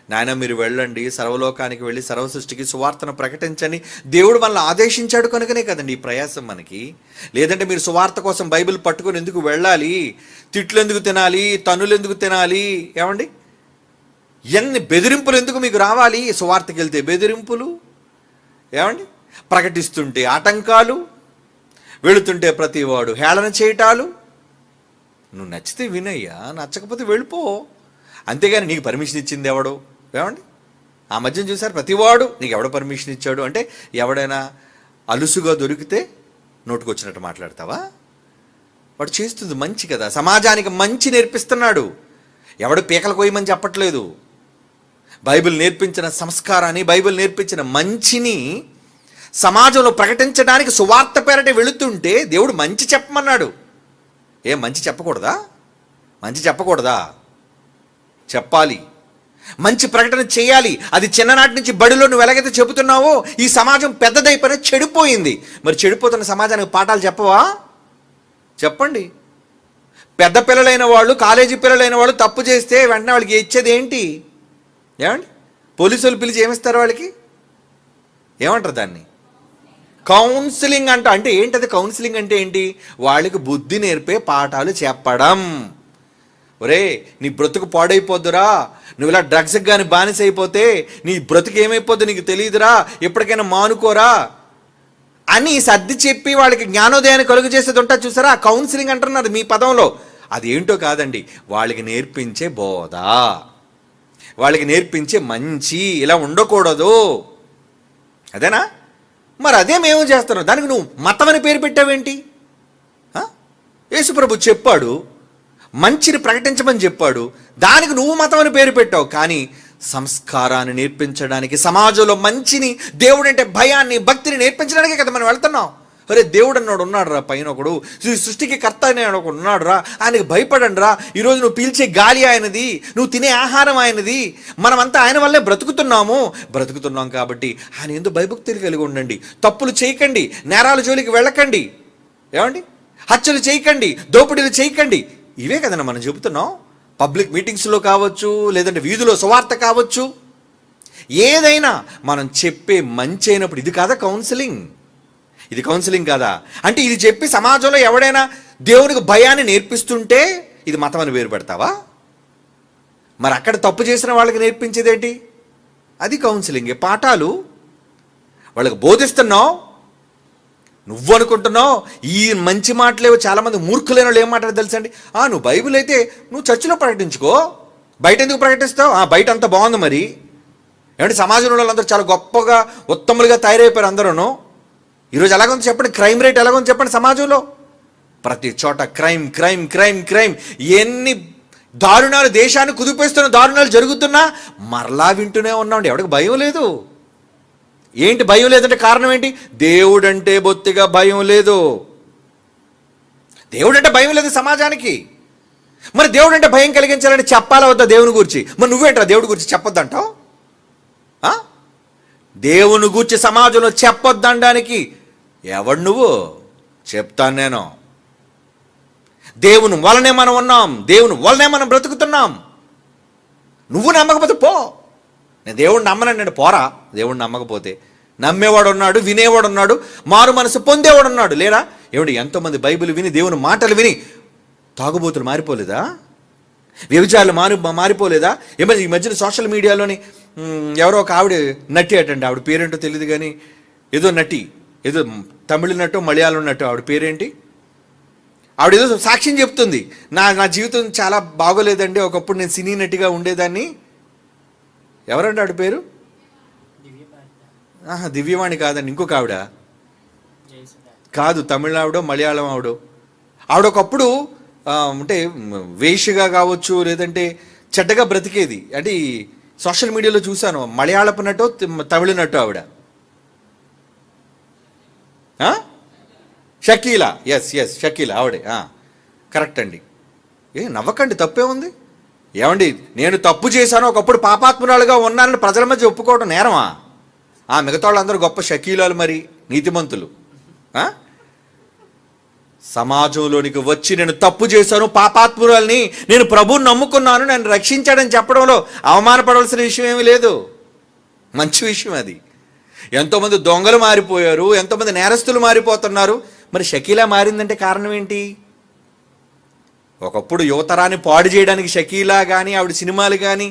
నాయన మీరు వెళ్ళండి, సర్వలోకానికి వెళ్ళి సర్వ సృష్టికి సువార్తను ప్రకటించని దేవుడు మనల్ని ఆదేశించాడు కనుకనే కదండి ఈ ప్రయాసం మనకి. లేదంటే మీరు సువార్త కోసం బైబిల్ పట్టుకొని ఎందుకు వెళ్ళాలి? తిట్లు ఎందుకు తినాలి? తన్నులు ఎందుకు తినాలి? ఏమండి ఎన్ని బెదిరింపులు ఎందుకు మీకు రావాలి? సువార్తకి వెళ్తే బెదిరింపులు, ఏమండి ప్రకటిస్తుంటే ఆటంకాలు, వెళుతుంటే ప్రతివాడు హేళన చేయటాలు. నువ్వు నచ్చితే వినయ్యా, నచ్చకపోతే వెళ్ళిపో. అంతేగాని నీకు పర్మిషన్ ఇచ్చింది ఎవడు? ఏమండి ఆ మధ్యన చూసారు, ప్రతివాడు నీకు ఎవడ పర్మిషన్ ఇచ్చాడు అంటే, ఎవడైనా అలుసుగా దొరికితే నోటుకొచ్చినట్టు మాట్లాడతావా? వాడు చేస్తుంది మంచి కదా, సమాజానికి మంచి నేర్పిస్తున్నాడు. ఎవడు పీకలు కోయమని చెప్పట్లేదు. బైబిల్ నేర్పించిన సంస్కారాన్ని, బైబిల్ నేర్పించిన మంచిని సమాజంలో ప్రకటించడానికి సువార్త పేరట వెళుతుంటే దేవుడు మంచి చెప్పమన్నాడు. మంచి చెప్పకూడదా? మంచి చెప్పకూడదా? చెప్పాలి, మంచి ప్రకటన చేయాలి. అది చిన్ననాటి నుంచి బడిలో నువ్వు ఎలాగైతే చెబుతున్నావో, ఈ సమాజం పెద్దదైపోయినా చెడిపోయింది. మరి చెడిపోతున్న సమాజానికి పాఠాలు చెప్పవా? చెప్పండి. పెద్ద పిల్లలైన వాళ్ళు, కాలేజీ పిల్లలైన వాళ్ళు తప్పు చేస్తే వెంటనే వాళ్ళకి ఇచ్చేది ఏంటి? ఏమండి పోలీసులు పిలిచి ఏమిస్తారు వాళ్ళకి? ఏమంటారు దాన్ని? కౌన్సిలింగ్ అంట. అంటే ఏంటది కౌన్సిలింగ్ అంటే ఏంటి? వాళ్ళకి బుద్ధి నేర్పే పాఠాలు చెప్పడం. ఒరే నీ బ్రతుకు పాడైపోద్దురా, నువ్వు ఇలా డ్రగ్స్కి కానీ బానిస అయిపోతే నీ బ్రతుకు ఏమైపోద్దు నీకు తెలియదురా, ఎప్పటికైనా మానుకోరా అని సర్ది చెప్పి వాళ్ళకి జ్ఞానోదయాన్ని కలుగు చేసేది ఉంటా చూసారా? కౌన్సిలింగ్ అంటున్నారు మీ పదంలో. అది ఏంటో కాదండి, వాళ్ళకి నేర్పించే బోధ, వాళ్ళకి నేర్పించే మంచి, ఇలా ఉండకూడదు, అదేనా? మరి అదే మేము చేస్తున్నాం. దానికి నువ్వు మతం అని పేరు పెట్టావేంటి? యేసుప్రభు చెప్పాడు, మంచిని ప్రకటించమని చెప్పాడు, దానికి నువ్వు మతం అని పేరు పెట్టావు. కానీ సంస్కారాన్ని నేర్పించడానికి, సమాజంలో మంచిని, దేవుడంటే భయాన్ని, భక్తిని నేర్పించడానికే కదా మనం వెళ్తున్నాం. అరే దేవుడు అన్నాడు ఉన్నాడు రా, పైన ఒకడు సృష్టికి కర్త అనే ఒకడు ఉన్నాడు రా, ఆయనకి భయపడండి రా. ఈరోజు నువ్వు పీల్చే గాలి ఆయనది, నువ్వు తినే ఆహారం ఆయనది, మనమంతా ఆయన వల్లే బ్రతుకుతున్నాం కాబట్టి ఆయన ఎందుకు భయభక్తులు కలిగి ఉండండి. తప్పులు చేయకండి, నేరాల జోలికి వెళ్ళకండి, ఏమండి హత్యలు చేయకండి, దోపిడీలు చేయకండి. ఇవే కదన్నా మనం చెబుతున్నాం. పబ్లిక్ మీటింగ్స్లో కావచ్చు, లేదంటే వీధిలో సువార్త కావచ్చు, ఏదైనా మనం చెప్పే మంచి అయినప్పుడు ఇది కాదా కౌన్సిలింగ్? ఇది కౌన్సిలింగ్ కాదా? అంటే ఇది చెప్పి సమాజంలో ఎవడైనా దేవునికి భయాన్ని నేర్పిస్తుంటే ఇది మతం అని పేరు పెడతావా? మరి అక్కడ తప్పు చేసిన వాళ్ళకి నేర్పించేదేంటి? అది కౌన్సిలింగ్. పాఠాలు వాళ్ళకి బోధిస్తున్నావు, నువ్వు అనుకుంటున్నావు ఈ మంచి మాటలేవో. చాలామంది మూర్ఖులైన వాళ్ళు ఏం మాట్లాడారు తెలుసండి, నువ్వు బైబిల్ అయితే నువ్వు చర్చిలో ప్రకటించుకో, బయట ఎందుకు ప్రకటిస్తావు? బయట అంత బాగుంది మరి. ఏమంటే సమాజంలో వాళ్ళందరూ చాలా గొప్పగా ఉత్తములుగా తయారైపోయారు అందరూ. ఈరోజు ఎలాగొంది చెప్పండి, క్రైమ్ రేట్ ఎలాగొంది చెప్పండి సమాజంలో. ప్రతి చోట క్రైమ్ క్రైమ్ క్రైమ్ క్రైమ్. ఎన్ని దారుణాలు, దేశాన్ని కుదిపేస్తున్న దారుణాలు జరుగుతున్నా మరలా వింటూనే ఉన్నామండి. ఎవరికి భయం లేదు. ఏంటి భయం లేదంటే కారణం ఏంటి? దేవుడంటే బొత్తిగా భయం లేదు. దేవుడంటే భయం లేదు సమాజానికి. మరి దేవుడంటే భయం కలిగించాలని చెప్పాలా వద్దా దేవుని గురించి? మరి నువ్వేంట్రా దేవుడి గురించి చెప్పొద్దంటావు? దేవుని గూర్చి సమాజంలో చెప్పొద్దనడానికి ఎవడు నువ్వు? చెప్తాను నేను. దేవుని వలనే మనం ఉన్నాం, దేవుని వలనే మనం బ్రతుకుతున్నాం. నువ్వు నమ్మకపోతే పో. నేను దేవుడిని నమ్మనండి, పోరా. దేవుడిని నమ్మకపోతే నమ్మేవాడు ఉన్నాడు, వినేవాడు ఉన్నాడు, మారు మనసు పొందేవాడు ఉన్నాడు. లేరా? ఏమిటి ఎంతోమంది బైబిల్ విని, దేవుని మాటలు విని తాగుబోతులు మారిపోలేదా? వ్యభిచారులు మారిపోలేదా? ఏమైనా ఈ మధ్యన సోషల్ మీడియాలోని ఎవరో ఒక ఆవిడ నటి అటండి, ఆవిడ పేరేంటో తెలియదు కానీ ఏదో నటి, ఏదో తమిళ నటో మలయాళం నటో, ఆవిడ పేరేంటి? ఆవిడ ఏదో సాక్ష్యం చెప్తుంది, నా జీవితం చాలా బాగోలేదండి, ఒకప్పుడు నేను సినీ నటిగా ఉండేదాన్ని. ఎవరండి ఆవిడ పేరు? దివ్యవాణి కాదండి, ఇంకొక ఆవిడ కాదు, తమిళ ఆవిడో మలయాళం ఆవిడో. ఆవిడొకప్పుడు అంటే వేషగా కావచ్చు, లేదంటే చెడ్డగా బ్రతికేది. అంటే సోషల్ మీడియాలో చూశాను, మలయాళపు నటో తమిళ నటో ఆవిడ. షకీలా, ఎస్ షకీలా ఆవిడే. కరెక్ట్ అండి. నవ్వకండి, తప్పే ఉంది. ఏమండి నేను తప్పు చేశాను, ఒకప్పుడు పాపాత్మురాలుగా ఉన్నానని ప్రజల మధ్య ఒప్పుకోవడం నేరమా? మిగతా వాళ్ళందరూ గొప్ప షకీలాలు, మరి నీతిమంతులు. సమాజంలోనికి వచ్చి నేను తప్పు చేశాను, పాపాత్మురాల్ని, నేను ప్రభువుని నమ్ముకున్నాను, నన్ను రక్షించాడని చెప్పడంలో అవమానపడవలసిన విషయం ఏమీ లేదు. మంచి విషయం అది. ఎంతోమంది దొంగలు మారిపోయారు, ఎంతోమంది నేరస్తులు మారిపోతున్నారు. మరి షకీలా మారిందంటే కారణం ఏంటి? ఒకప్పుడు యువతరాన్ని పాడు చేయడానికి షకీలా కానీ, ఆవిడ సినిమాలు కానీ,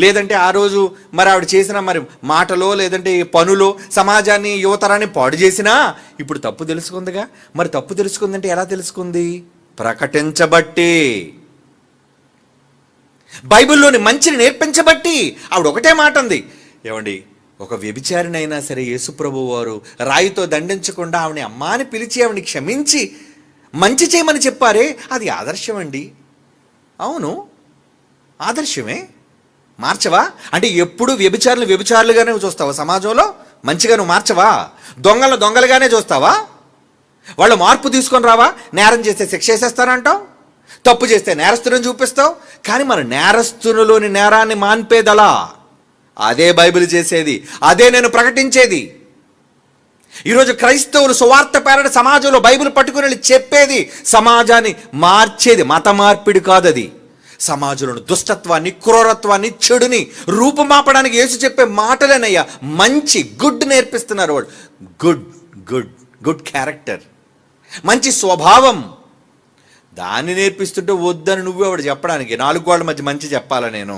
లేదంటే ఆ రోజు మరి ఆవిడ చేసిన మరి మాటలో, లేదంటే పనులో సమాజాన్ని, యువతరాన్ని పాడు చేసినా ఇప్పుడు తప్పు తెలుసుకుందిగా. మరి తప్పు తెలుసుకుందంటే ఎలా తెలుసుకుంది? ప్రకటించబట్టి, బైబిల్లోని మంచిని నేర్పించబట్టి. ఆవిడ ఒకటే మాట ఉంది, ఏమండి ఒక వ్యభిచారినైనా సరే యేసుప్రభు వారు రాయితో దండించకుండా ఆవిడని అమ్మాని పిలిచి ఆవిడని క్షమించి మంచి చేయమని చెప్పారే, అది ఆదర్శం అండి. అవును, ఆదర్శమే. మార్చవా? అంటే ఎప్పుడు వ్యభిచారులుగానే చూస్తావా? సమాజంలో మంచిగా నువ్వు మార్చవా? దొంగలుగానే చూస్తావా? వాళ్ళు మార్పు తీసుకొని రావా? నేరం చేస్తే శిక్ష వేసేస్తానంటావు, తప్పు చేస్తే నేరస్తులను చూపిస్తావు. కానీ మన నేరస్తునిలోని నేరాన్ని మాన్పేదలా? అదే బైబిల్ చేసేది, అదే నేను ప్రకటించేది. ఈరోజు క్రైస్తవులు సువార్త పేరట సమాజంలో బైబిల్ పట్టుకుని వెళ్ళి చెప్పేది, సమాజాన్ని మార్చేది. మత మార్పిడి కాదు అది. సమాజంలో దుష్టత్వాన్ని, క్రూరత్వాన్ని, చెడుని రూపుమాపడానికి యేసు చెప్పే మాటలేనయ్యా. మంచి గుడ్ నేర్పిస్తున్నారు వాళ్ళు. గుడ్ గుడ్ గుడ్ క్యారెక్టర్, మంచి స్వభావం, దాన్ని నేర్పిస్తుంటే వద్దని నువ్వే వాడు చెప్పడానికి. 4 గోడల మధ్య మంచి చెప్పాలా నేను?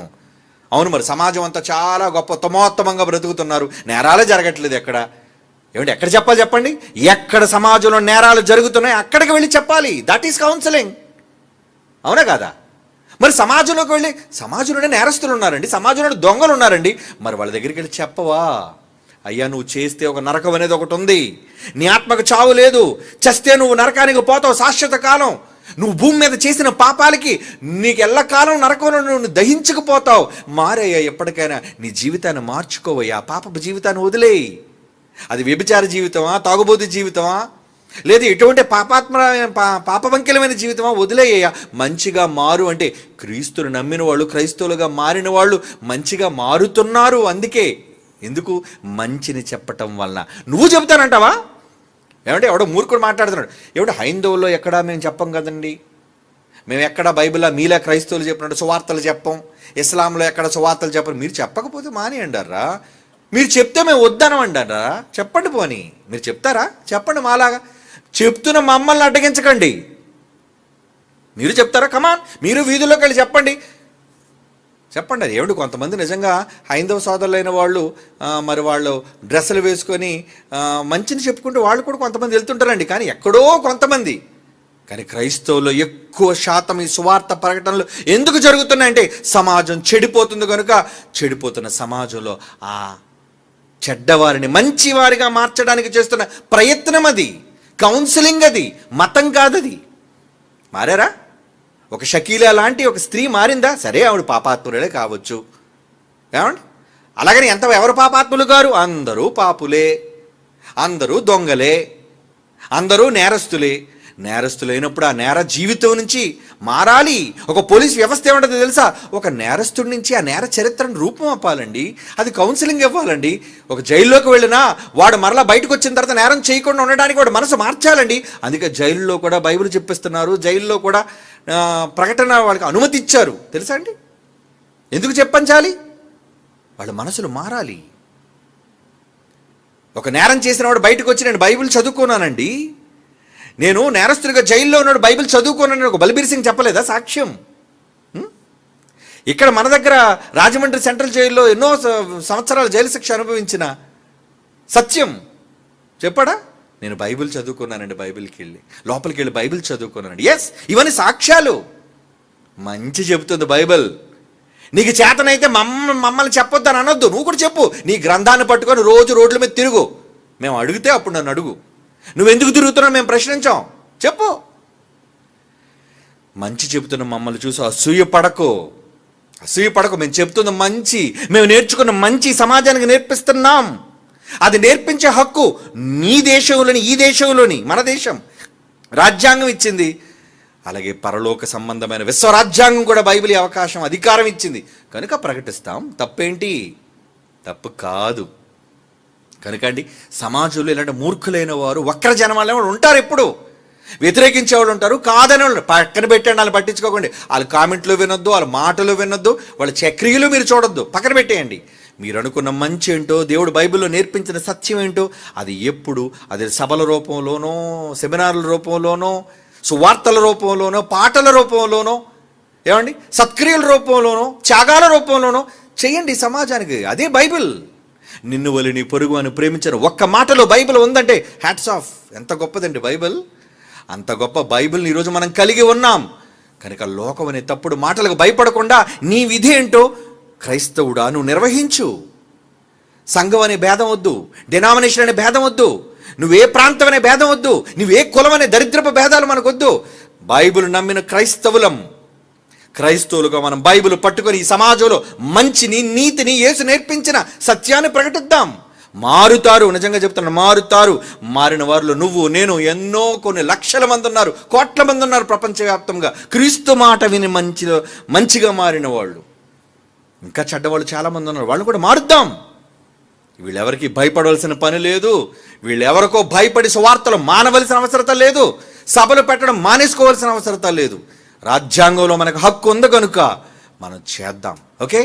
అవును, మరి సమాజం అంతా చాలా గొప్ప ఉత్తమోత్తమంగా బ్రతుకుతున్నారు, నేరాలే జరగట్లేదు. ఎక్కడ చెప్పాలి చెప్పండి? ఎక్కడ సమాజంలో నేరాలు జరుగుతున్నాయి అక్కడికి వెళ్ళి చెప్పాలి. That is counselling. అవునా కాదా? మరి సమాజంలోకి వెళ్ళి, సమాజంలోనే నేరస్తులు ఉన్నారండి, సమాజంలో దొంగలు ఉన్నారండి, మరి వాళ్ళ దగ్గరికి వెళ్ళి చెప్పవా? అయ్యా నువ్వు చేస్తే ఒక నరకం అనేది ఒకటి ఉంది, నీ ఆత్మకు చావు లేదు, చస్తే నువ్వు నరకానికి పోతావు శాశ్వత కాలం. నువ్వు భూమి మీద చేసిన పాపాలకి నీకు ఎల్లకాలం నరకంలో నువ్వు దహించుకుపోతావు. మారయ్యా, ఎప్పటికైనా నీ జీవితాన్ని మార్చుకోవయ్యా, పాపపు జీవితాన్ని వదిలేయి. అది వ్యభిచార జీవితమా, తాగుబోతు జీవితమా, లేదా ఎటువంటి పాపవంకిలమైన జీవితమా, వదిలేయ్యా. మంచిగా మారు అంటే క్రీస్తుని నమ్మిన వాళ్ళు, క్రైస్తవులుగా మారిన వాళ్ళు మంచిగా మారుతున్నారు. అందుకే ఎందుకు మంచిని చెప్పటం వలన. నువ్వు చెబుతానంటావా? ఏమంటే ఎవడో మూర్ఖుడు మాట్లాడుతున్నాడు. ఎవడో హైందవుల్లో ఎక్కడా మేము చెప్పం కదండి, మేము ఎక్కడ బైబిల్లో మీలా క్రైస్తవులు చెప్పినట్టు సువార్తలు చెప్పం, ఇస్లాంలో ఎక్కడ సువార్తలు చెప్పరు. మీరు చెప్పకపోతే మానేయండారా, మీరు చెప్తే మేము వద్దనమండారా? చెప్పండి, పోనీ మీరు చెప్తారా? చెప్పండి. మాలాగా చెప్తున్న మమ్మల్ని అడ్డగించకండి. మీరు చెప్తారా? కమాన్, మీరు వీధుల్లోకి వెళ్ళి చెప్పండి. అది ఏమిటి, కొంతమంది నిజంగా హైందవ సోదరులైన వాళ్ళు మరి వాళ్ళు డ్రెస్సులు వేసుకొని మంచిని చెప్పుకుంటూ వాళ్ళు కూడా కొంతమంది వెళ్తుంటారండి. కానీ ఎక్కడో కొంతమంది. కానీ క్రైస్తవుల్లో ఎక్కువ శాతం ఈ సువార్త ప్రకటనలు ఎందుకు జరుగుతున్నాయంటే సమాజం చెడిపోతుంది కనుక. చెడిపోతున్న సమాజంలో ఆ చెడ్డవారిని మంచివారిగా మార్చడానికి చేస్తున్న ప్రయత్నం అది, కౌన్సిలింగ్ అది, మతం కాదది. మారారా? ఒక షకీలా లాంటి ఒక స్త్రీ మారిందా? సరే, ఆవిడ పాపాత్ములే కావచ్చు. ఏమండి, అలాగని ఎవరు పాపాత్ములు గారు? అందరూ పాపులే, అందరూ దొంగలే, అందరూ నేరస్తులే. నేరస్తులైనప్పుడు ఆ నేర జీవితం నుంచి మారాలి. ఒక పోలీస్ వ్యవస్థ ఏమంటుంది తెలుసా? ఒక నేరస్తుడి నుంచి ఆ నేర చరిత్రను రూపం అప్పాలండి, అది కౌన్సిలింగ్ ఇవ్వాలండి. ఒక జైల్లోకి వెళ్ళినా వాడు మరలా బయటకు వచ్చిన తర్వాత నేరం చేయకుండా ఉండడానికి వాడు మనసు మార్చాలండి. అందుకే జైల్లో కూడా బైబిల్ చెప్పిస్తున్నారు, జైల్లో కూడా ప్రకటన వాళ్ళకి అనుమతి ఇచ్చారు. తెలుసా అండి? ఎందుకు చెప్పించాలి? వాళ్ళ మనసులు మారాలి. ఒక నేరం చేసిన వాడు బయటకు వచ్చి నేను బైబిల్ చదువుకున్నానండి, నేను నేరస్తుడిగా జైల్లో ఉన్నాడు బైబిల్ చదువుకోనని ఒక బల్బీర్ సింగ్ చెప్పలేదా సాక్ష్యం? ఇక్కడ మన దగ్గర రాజమండ్రి సెంట్రల్ జైల్లో ఎన్నో సంవత్సరాల జైలు శిక్ష అనుభవించిన సత్యం చెప్పాడా? నేను బైబిల్ చదువుకున్నానండి, లోపలికి వెళ్ళి బైబిల్ చదువుకున్నానండి. ఎస్, ఇవన్నీ సాక్ష్యాలు. మంచి చెబుతుంది బైబిల్. నీకు చేతనైతే మమ్మల్ని చెప్పొద్దని అనొద్దు, నువ్వు కూడా చెప్పు. నీ గ్రంథాన్ని పట్టుకొని రోజు రోడ్ల మీద తిరుగు. మేము అడిగితే అప్పుడు నన్ను అడుగు. నువ్వెందుకు తిరుగుతున్నావు మేము ప్రశ్నించాం, చెప్పు. మంచి చెబుతున్న మమ్మల్ని చూసి అసూయ పడకు. మేము చెప్తున్న మంచి, మేము నేర్చుకున్న మంచి సమాజానికి నేర్పిస్తున్నాం. అది నేర్పించే హక్కు నీ దేశంలోని, ఈ దేశంలోని, మన దేశం రాజ్యాంగం ఇచ్చింది. అలాగే పరలోక సంబంధమైన విశ్వరాజ్యాంగం కూడా బైబిల్ అవకాశం, అధికారం ఇచ్చింది కనుక ప్రకటిస్తాం. తప్పేంటి? తప్పు కాదు. కనుక అండి, సమాజంలో ఇలాంటి మూర్ఖులైన వారు, వక్ర జనమాలైన వాడు ఉంటారు. ఎప్పుడు వ్యతిరేకించేవాళ్ళు ఉంటారు, కాదని వాళ్ళు పక్కన పెట్టండి. వాళ్ళు పట్టించుకోకండి. వాళ్ళ కామెంట్లు వినొద్దు, వాళ్ళ మాటలు వినొద్దు, వాళ్ళ చక్రియలు మీరు చూడొద్దు, పక్కన పెట్టేయండి. మీరు అనుకున్న మంచి ఏంటో, దేవుడు బైబిల్లో నేర్పించిన సత్యం ఏంటో అది ఎప్పుడు, అది సభల రూపంలోనో, సెమినార్ల రూపంలోనో, సువార్తల రూపంలోనో, పాటల రూపంలోనో, ఏమండి సత్క్రియల రూపంలోనో, త్యాగాల రూపంలోనో చేయండి సమాజానికి. అదే బైబిల్. నిన్ను వలి నీ పొరుగు అని ప్రేమించిన ఒక్క మాటలో బైబిల్ ఉందంటే హ్యాట్స్ ఆఫ్. ఎంత గొప్పదండి బైబిల్. అంత గొప్ప బైబిల్ని ఈరోజు మనం కలిగి ఉన్నాం కనుక లోకం అనే తప్పుడు మాటలకు భయపడకుండా నీ విధి ఏంటో క్రైస్తవుడా నువ్వు నిర్వహించు. సంఘం అనే భేదం వద్దు, డినామినేషన్ అనే భేదం వద్దు, నువ్వే ప్రాంతం అనే భేదం వద్దు, నువ్వే కులం అనే దరిద్రపు భేదాలు మనకొద్దు. బైబిల్ నమ్మిన క్రైస్తవులుగా మనం బైబిల్ పట్టుకొని ఈ సమాజంలో మంచిని, నీతిని, యేసు నేర్పించిన సత్యాన్ని ప్రకటిద్దాం. మారుతారు, నిజంగా చెప్తున్నాను, మారుతారు. మారిన వారిలో నువ్వు, నేను, ఎన్నో కొన్ని లక్షల మంది ఉన్నారు, కోట్ల మంది ఉన్నారు ప్రపంచవ్యాప్తంగా క్రీస్తు మాట విని మంచిగా మారిన వాళ్ళు. ఇంకా చెడ్డవాళ్ళు చాలామంది ఉన్నారు, వాళ్ళు కూడా మారుద్దాం. వీళ్ళెవరికి భయపడవలసిన పని లేదు, వీళ్ళెవరికో భయపడి సువార్తలు మానవలసిన అవసరత లేదు, సభలు పెట్టడం మానేసుకోవాల్సిన అవసరత లేదు. రాజ్యాంగంలో మనకు హక్కు ఉంది కనుక మనం చేద్దాం. ఓకే.